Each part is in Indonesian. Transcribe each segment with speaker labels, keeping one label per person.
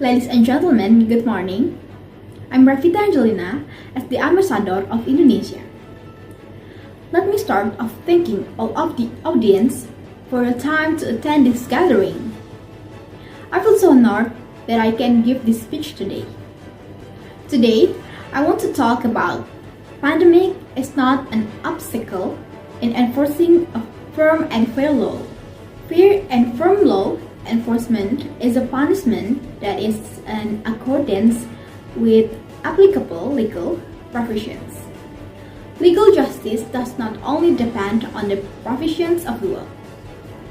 Speaker 1: Ladies and gentlemen, good morning. I'm Rafita Angelina as the ambassador of Indonesia. Let me start off thanking all of the audience for your time to attend this gathering. I feel so honored that I can give this speech today. Today, I want to talk about pandemic is not an obstacle in enforcing a firm and fair law. Fair and firm law enforcement is a punishment that is in accordance with applicable legal professions. Legal justice does not only depend on the provisions of the law,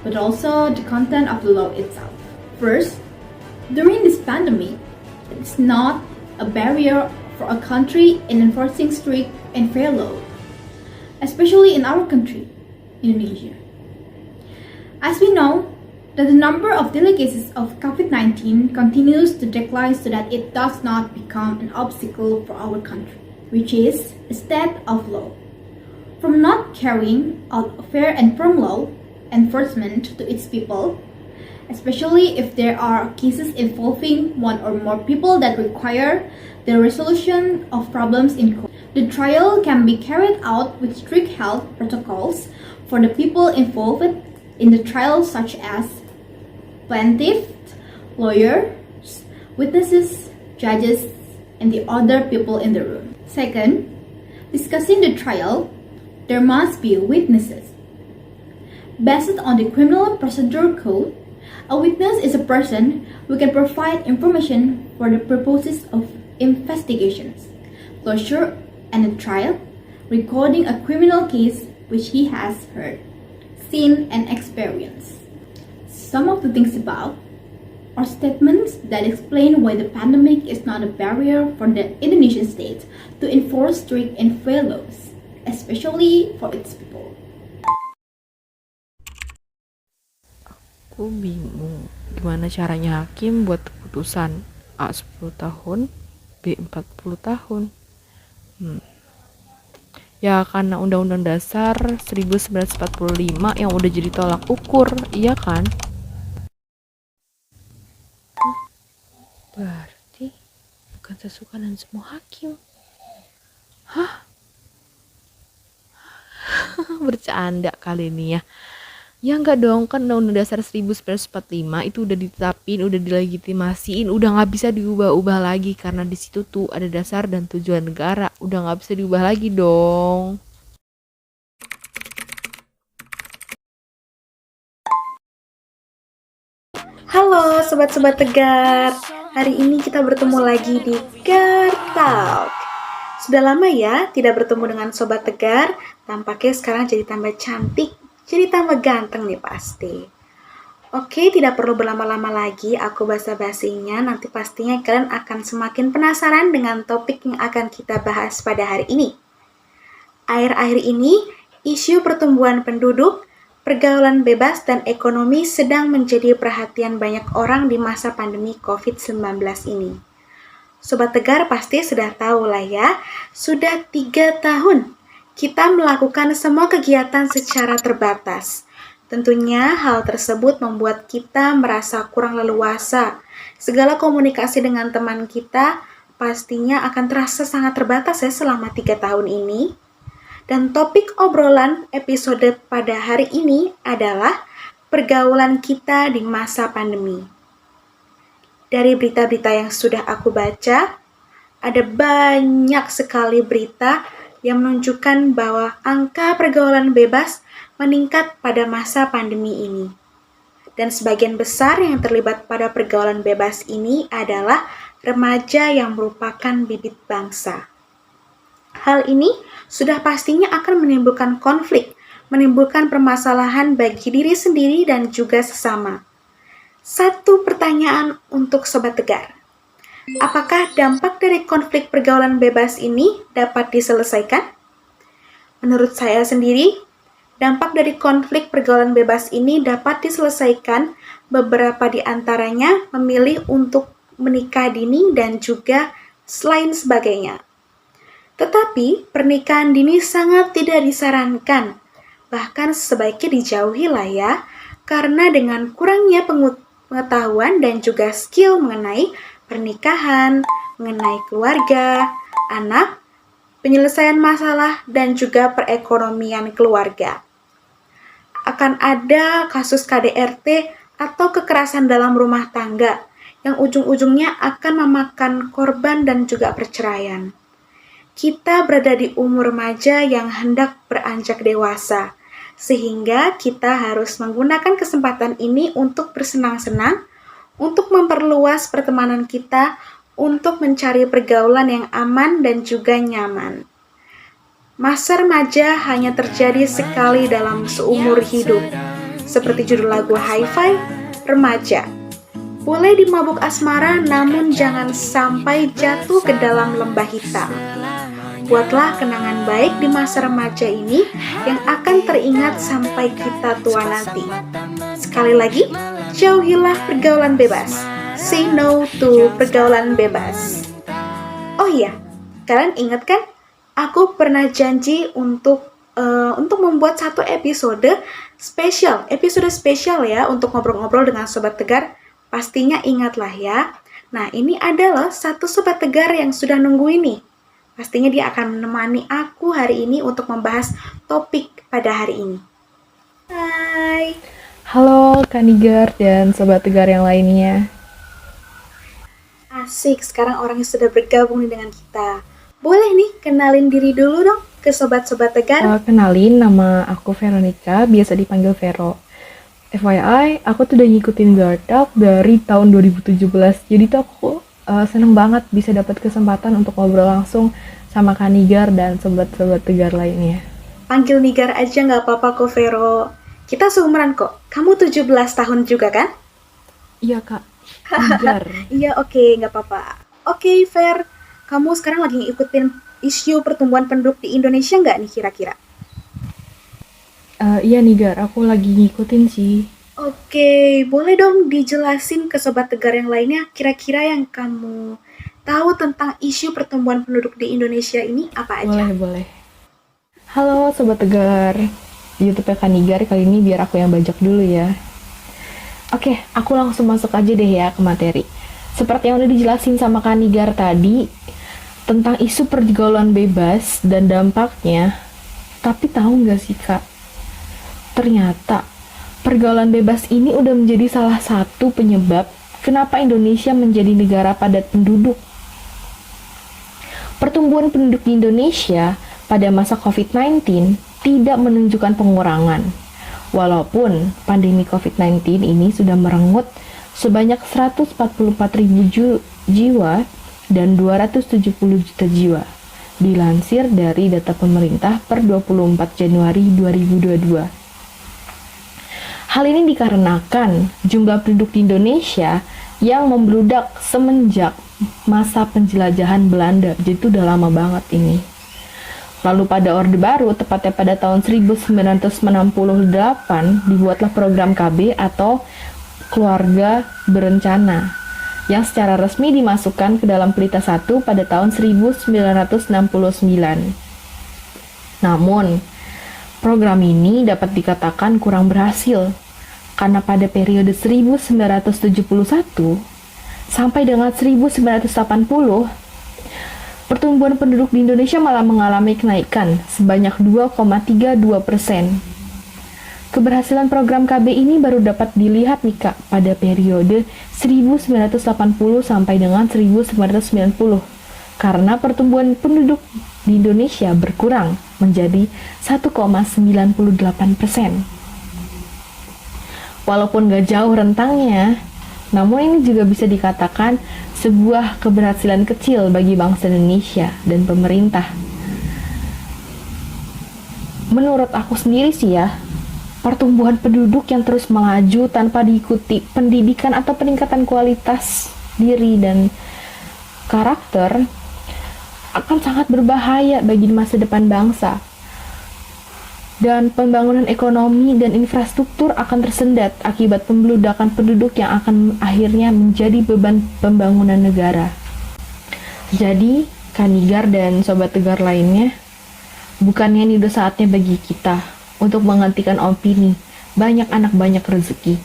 Speaker 1: but also the content of the law itself. First, during this pandemic, it's not a barrier for a country in enforcing strict and fair law, especially in our country, Indonesia. As we know, that the number of daily cases of COVID-19 continues to decline so that it does not become an obstacle for our country, which is a state of law. From not carrying out fair and firm law enforcement to its people, especially if there are cases involving one or more people that require the resolution of problems in court. The trial can be carried out with strict health protocols for the people involved in the trial, such as plaintiff, lawyers, witnesses, judges, and the other people in the room. Second, discussing the trial, there must be witnesses. Based on the Criminal Procedure Code, a witness is a person who can provide information for the purposes of investigations, closure, and a trial, recording a criminal case which he has heard, seen, and experienced. Some of the things above are statements that explain why the pandemic is not a barrier for the Indonesian state to enforce strict and fair laws, especially for its people.
Speaker 2: Aku bingung gimana caranya hakim buat keputusan A 10 tahun, B 40 tahun. Ya karena Undang-Undang Dasar 1945 yang udah jadi tolak ukur, iya kan? Berarti bukan sesukanan semua hakim. Hah? Bercanda kali ini ya. Ya enggak dong, kan Undang-Undang Dasar 1945 itu udah ditetapin, udah dilegitimasiin, udah nggak bisa diubah-ubah lagi karena di situ tuh ada dasar dan tujuan negara, udah nggak bisa diubah lagi dong.
Speaker 3: Halo sobat-sobat Tegar, hari ini kita bertemu lagi di Talk. Sudah lama ya tidak bertemu dengan Sobat Tegar, tampaknya sekarang jadi tambah cantik, jadi tambah ganteng nih pasti. Oke, tidak perlu berlama-lama lagi, aku basa-basinya, nanti pastinya kalian akan semakin penasaran dengan topik yang akan kita bahas pada hari ini. Akhir-akhir ini, isu pertumbuhan penduduk, pergaulan bebas dan ekonomi sedang menjadi perhatian banyak orang di masa pandemi COVID-19 ini. Sobat Tegar pasti sudah tahu lah ya, sudah 3 tahun kita melakukan semua kegiatan secara terbatas. Tentunya hal tersebut membuat kita merasa kurang leluasa. Segala komunikasi dengan teman kita pastinya akan terasa sangat terbatas ya selama 3 tahun ini. Dan topik obrolan episode pada hari ini adalah pergaulan kita di masa pandemi. Dari berita-berita yang sudah aku baca, ada banyak sekali berita yang menunjukkan bahwa angka pergaulan bebas meningkat pada masa pandemi ini. Dan sebagian besar yang terlibat pada pergaulan bebas ini adalah remaja yang merupakan bibit bangsa. Hal ini sudah pastinya akan menimbulkan konflik, menimbulkan permasalahan bagi diri sendiri dan juga sesama. Satu pertanyaan untuk Sobat Tegar. Apakah dampak dari konflik pergaulan bebas ini dapat diselesaikan? Menurut saya sendiri, dampak dari konflik pergaulan bebas ini dapat diselesaikan. Beberapa di antaranya memilih untuk menikah dini dan juga lain sebagainya. Tetapi pernikahan dini sangat tidak disarankan, bahkan sebaiknya dijauhi lah ya, karena dengan kurangnya pengetahuan dan juga skill mengenai pernikahan, mengenai keluarga, anak, penyelesaian masalah, dan juga perekonomian keluarga. Akan ada kasus KDRT atau kekerasan dalam rumah tangga yang ujung-ujungnya akan memakan korban dan juga perceraian. Kita berada di umur remaja yang hendak beranjak dewasa, sehingga kita harus menggunakan kesempatan ini untuk bersenang-senang, untuk memperluas pertemanan kita, untuk mencari pergaulan yang aman dan juga nyaman. Masa remaja hanya terjadi sekali dalam seumur hidup, seperti judul lagu Hi-Fi, Remaja. Boleh dimabuk asmara, namun jangan sampai jatuh ke dalam lembah hitam. Buatlah kenangan baik di masa remaja ini yang akan teringat sampai kita tua nanti. Sekali lagi, jauhilah pergaulan bebas. Say no to pergaulan bebas. Oh iya, kalian ingat kan? Aku pernah janji untuk membuat satu episode spesial ya untuk ngobrol-ngobrol dengan Sobat Tegar. Pastinya ingatlah ya. Nah, ini adalah satu Sobat Tegar yang sudah nunggu ini. Pastinya dia akan menemani aku hari ini untuk membahas topik pada hari ini. Hai.
Speaker 2: Halo Kak Nigar dan Sobat Tegar yang lainnya.
Speaker 3: Asik, sekarang orangnya sudah bergabung nih dengan kita. Boleh nih, kenalin diri dulu dong ke Sobat-Sobat Tegar.
Speaker 2: Kenalin, nama aku Veronica, biasa dipanggil Vero. FYI, aku tuh udah ngikutin Gartalk dari tahun 2017. Jadi tuh aku seneng banget bisa dapat kesempatan untuk ngobrol langsung sama Kak Nigar dan Sobat-Sobat Tegar lainnya.
Speaker 3: Panggil Nigar aja nggak apa-apa kok, Vero. Kita seumuran kok. Kamu 17 tahun juga kan?
Speaker 2: Iya Kak, Nigar.
Speaker 3: Iya, oke, nggak apa-apa. Oke, Ver. Kamu sekarang lagi ngikutin isu pertumbuhan penduduk di Indonesia nggak nih kira-kira?
Speaker 2: Iya Nigar, aku lagi ngikutin sih.
Speaker 3: Oke, boleh dong dijelasin ke Sobat Tegar yang lainnya kira-kira yang kamu tahu tentang isu pertumbuhan penduduk di Indonesia ini apa aja?
Speaker 2: Boleh. Halo Sobat Tegar, di YouTube Kak Nigar kali ini biar aku yang bajak dulu ya. Oke, aku langsung masuk aja deh ya ke materi. Seperti yang udah dijelasin sama Kak Nigar tadi, tentang isu pergaulan bebas dan dampaknya, tapi tahu nggak sih Kak, ternyata pergaulan bebas ini udah menjadi salah satu penyebab kenapa Indonesia menjadi negara padat penduduk. Pertumbuhan penduduk di Indonesia pada masa COVID-19 tidak menunjukkan pengurangan. Walaupun pandemi COVID-19 ini sudah merenggut sebanyak 144.000 jiwa dan 270 juta jiwa, dilansir dari data pemerintah per 24 Januari 2022. Hal ini dikarenakan jumlah penduduk di Indonesia yang membludak semenjak masa penjelajahan Belanda, jadi itu udah lama banget ini. Lalu pada Orde Baru, tepatnya pada tahun 1968, dibuatlah program KB atau Keluarga Berencana, yang secara resmi dimasukkan ke dalam Pelita 1 pada tahun 1969. Namun, program ini dapat dikatakan kurang berhasil, karena pada periode 1971 sampai dengan 1980, pertumbuhan penduduk di Indonesia malah mengalami kenaikan sebanyak 2,32%. Keberhasilan program KB ini baru dapat dilihat nih Kak pada periode 1980 sampai dengan 1990, karena pertumbuhan penduduk di Indonesia berkurang menjadi 1,98%. Walaupun gak jauh rentangnya, namun ini juga bisa dikatakan sebuah keberhasilan kecil bagi bangsa Indonesia dan pemerintah. Menurut aku sendiri sih ya, pertumbuhan penduduk yang terus melaju tanpa diikuti pendidikan atau peningkatan kualitas diri dan karakter akan sangat berbahaya bagi masa depan bangsa. Dan pembangunan ekonomi dan infrastruktur akan tersendat akibat pembeludakan penduduk yang akan akhirnya menjadi beban pembangunan negara. Jadi, Kak Nigar dan Sobat Tegar lainnya, bukannya ini udah saatnya bagi kita untuk menghentikan opini banyak anak banyak rezeki.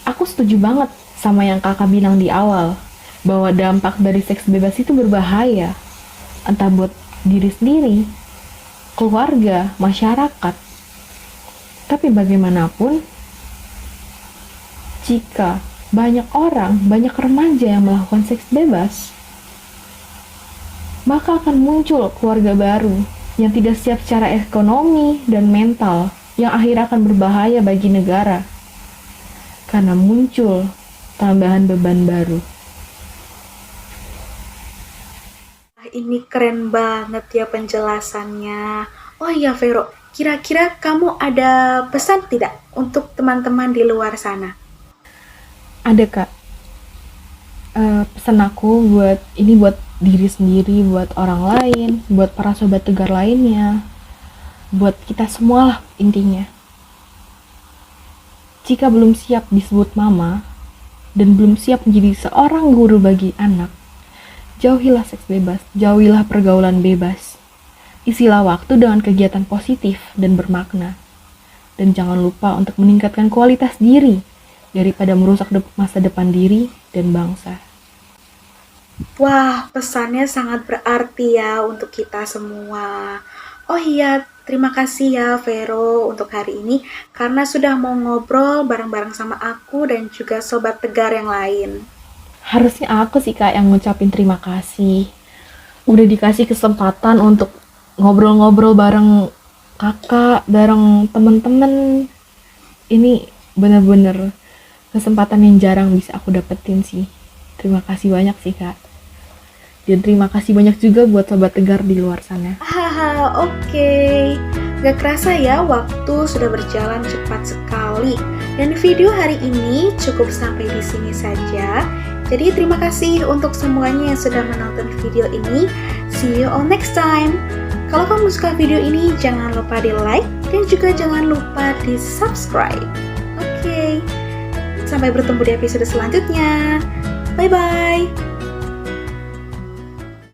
Speaker 2: Aku setuju banget Sama yang kakak bilang di awal, bahwa dampak dari seks bebas itu berbahaya. Entah buat diri sendiri, keluarga, masyarakat. Tapi bagaimanapun, jika banyak orang, banyak remaja yang melakukan seks bebas, maka akan muncul keluarga baru yang tidak siap secara ekonomi dan mental, yang akhirnya akan berbahaya bagi negara. Karena muncul tambahan beban baru.
Speaker 3: Ini keren banget ya penjelasannya. Oh iya Vero, kira-kira kamu ada pesan tidak untuk teman-teman di luar sana?
Speaker 2: Ada kak, pesan aku buat diri sendiri, buat orang lain, buat para sobat tegar lainnya, buat kita semua lah intinya. Jika belum siap disebut mama, dan belum siap menjadi seorang guru bagi anak, jauhilah seks bebas, jauhilah pergaulan bebas. Isilah waktu dengan kegiatan positif dan bermakna. Dan jangan lupa untuk meningkatkan kualitas diri, daripada merusak masa depan diri dan bangsa.
Speaker 3: Wah, pesannya sangat berarti ya untuk kita semua. Oh iya, terima kasih ya Vero untuk hari ini karena sudah mau ngobrol bareng-bareng sama aku dan juga sobat tegar yang lain.
Speaker 2: Harusnya aku sih kak yang ngucapin terima kasih. Udah dikasih kesempatan untuk ngobrol-ngobrol bareng kakak, bareng temen-temen. Ini bener-bener kesempatan yang jarang bisa aku dapetin sih. Terima kasih banyak sih kak. Dan terima kasih banyak juga buat sobat tegar di luar sana.
Speaker 3: Haha, oke. Gak kerasa ya, waktu sudah berjalan cepat sekali. Dan video hari ini cukup sampai di sini saja. Jadi terima kasih untuk semuanya yang sudah menonton video ini. See you all next time. Kalau kamu suka video ini, jangan lupa di like dan juga jangan lupa di subscribe. Oke. Sampai bertemu di episode selanjutnya. Bye-bye.